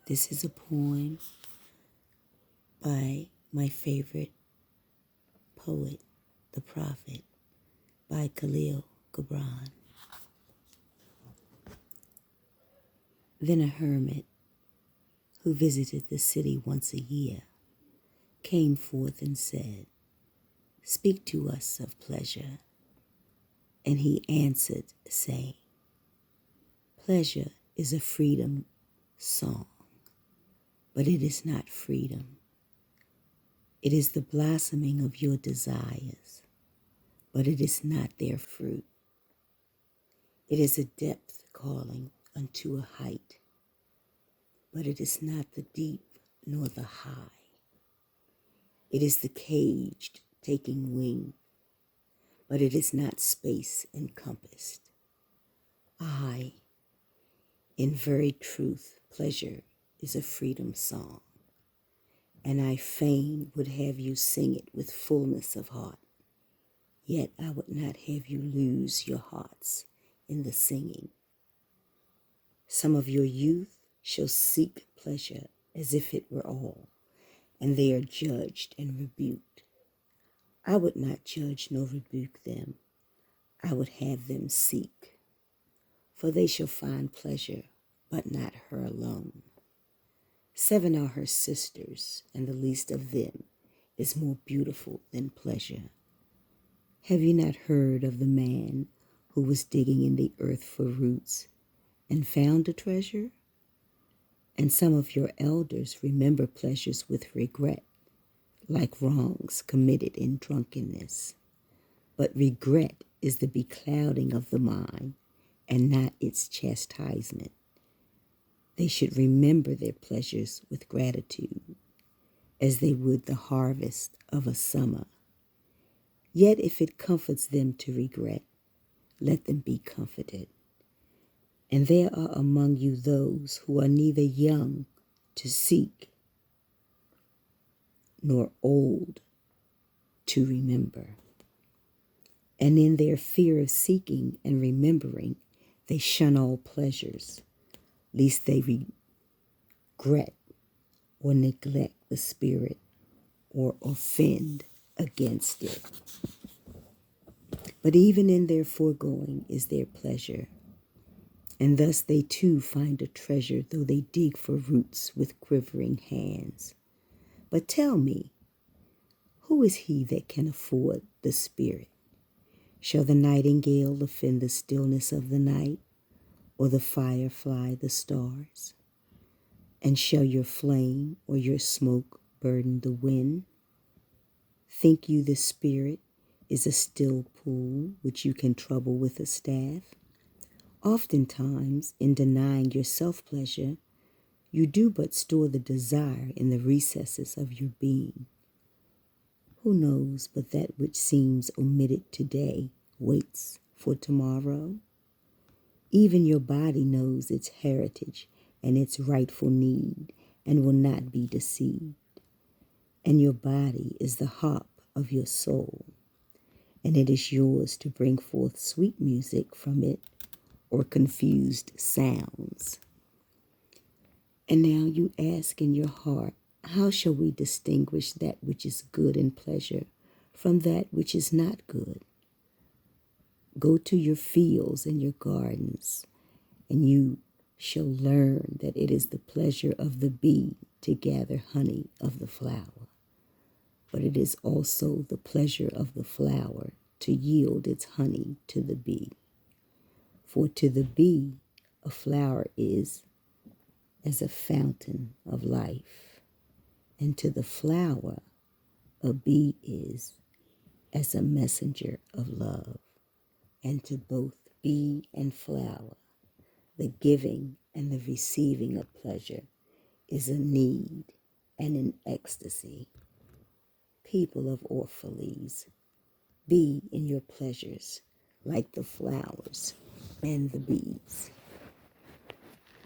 This is a poem by my favorite poet, the prophet, by Kahlil GIBRAN. Then a hermit who visited the city once a year came forth and said, "Speak to us of pleasure." And he answered, saying, "Pleasure is a freedom song, but it is not freedom. It is the blossoming of your desires, but it is not their fruit. It is a depth calling unto a height, but it is not the deep nor the high. It is the caged taking wing, but it is not space encompassed. Aye, in very truth, pleasure is a freedom song, and I fain would have you sing it with fullness of heart, yet I would not have you lose your hearts in the singing. Some of your youth shall seek pleasure as if it were all, and they are judged and rebuked. I would not judge nor rebuke them. I would have them seek, for they shall find pleasure, but not her alone. 7 are her sisters, and the least of them is more beautiful than pleasure. Have you not heard of the man who was digging in the earth for roots and found a treasure? And some of your elders remember pleasures with regret, like wrongs committed in drunkenness. But regret is the beclouding of the mind and not its chastisement. They should remember their pleasures with gratitude, as they would the harvest of a summer. Yet if it comforts them to regret, let them be comforted. And there are among you those who are neither young to seek nor old to remember. And in their fear of seeking and remembering, they shun all pleasures, lest they regret or neglect the spirit or offend against it. But even in their foregoing is their pleasure, and thus they too find a treasure, though they dig for roots with quivering hands. But tell me, who is he that can afford the spirit? Shall the nightingale offend the stillness of the night, or the firefly the stars? And shall your flame or your smoke burden the wind? Think you the spirit is a still pool which you can trouble with a staff? Oftentimes, in denying yourself pleasure, you do but store the desire in the recesses of your being. Who knows but that which seems omitted today waits for tomorrow? Even your body knows its heritage and its rightful need and will not be deceived. And your body is the harp of your soul, and it is yours to bring forth sweet music from it or confused sounds. And now you ask in your heart, how shall we distinguish that which is good and pleasure from that which is not good? Go to your fields and your gardens, and you shall learn that it is the pleasure of the bee to gather honey of the flower, but it is also the pleasure of the flower to yield its honey to the bee. For to the bee, a flower is as a fountain of life, and to the flower, a bee is as a messenger of love. And to both bee and flower, the giving and the receiving of pleasure is a need and an ecstasy. People of Orphalese, be in your pleasures like the flowers and the bees.